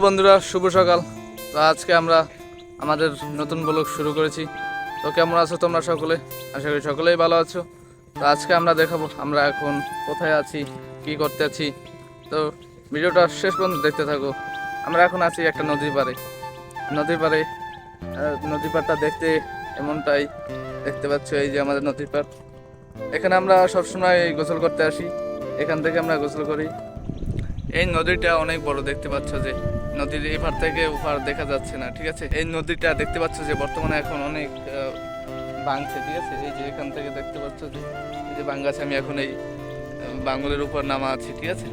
বন্ধুরা, শুভ সকাল। তো আজকে আমরা আমাদের নতুন ব্লগ শুরু করেছি। তো কেমন আছো তোমরা সকলে? আশা করি সকলেই ভালো আছো। তো আজকে আমরা দেখাবো আমরা এখন কোথায় আছি, কি করতে আছি। তো ভিডিওটা শেষ পর্যন্ত দেখতে থাকো। আমরা এখন আছি একটা নদীর পাড়ে। নদীর পাড়টা দেখতে এমনটাই দেখতে পাচ্ছ। এই যে আমাদের নদীর পাড়। এখানে আমরা সবসময় গোসল করতে আসি, এখান থেকে আমরা গোসল করি। এই নদীটা অনেক বড়, দেখতে পাচ্ছ যে নদীর এপার থেকে ওপার দেখা যাচ্ছে না, ঠিক আছে। এই নদীটা দেখতে পাচ্ছ যে বর্তমানে এখন অনেক ভাঙছে, ঠিক আছে। এই যে এখান থেকে দেখতে পাচ্ছ যে এই যে ভাঙ্গাছে, আমি এখন এই বাঙ্গলের উপর নামা আছি, ঠিক আছে।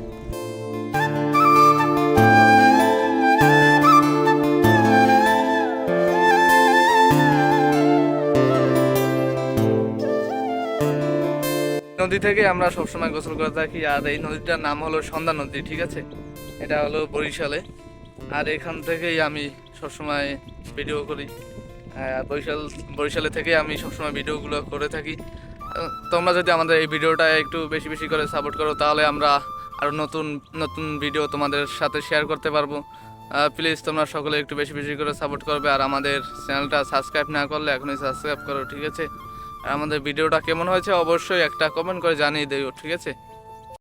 নদী থেকে আমরা সবসময় গোসল করে থাকি। আর এই নদীটার নাম হলো সন্ধ্যা নদী, ঠিক আছে। এটা হলো বরিশালে। আর এখান থেকেই আমি সবসময় ভিডিও করি। বরিশালে থেকে আমি সবসময় ভিডিওগুলো করে থাকি। তোমরা যদি আমাদের এই ভিডিওটা একটু বেশি বেশি করে সাপোর্ট করো, তাহলে আমরা আরও নতুন নতুন ভিডিও তোমাদের সাথে শেয়ার করতে পারবো। প্লিজ তোমরা সকলে একটু বেশি বেশি করে সাপোর্ট করবে। আর আমাদের চ্যানেলটা সাবস্ক্রাইব না করলে এখনই সাবস্ক্রাইব করো, ঠিক আছে। আর আমাদের ভিডিওটা কেমন হয়েছে অবশ্যই একটা কমেন্ট করে জানিয়ে দিও, ঠিক আছে।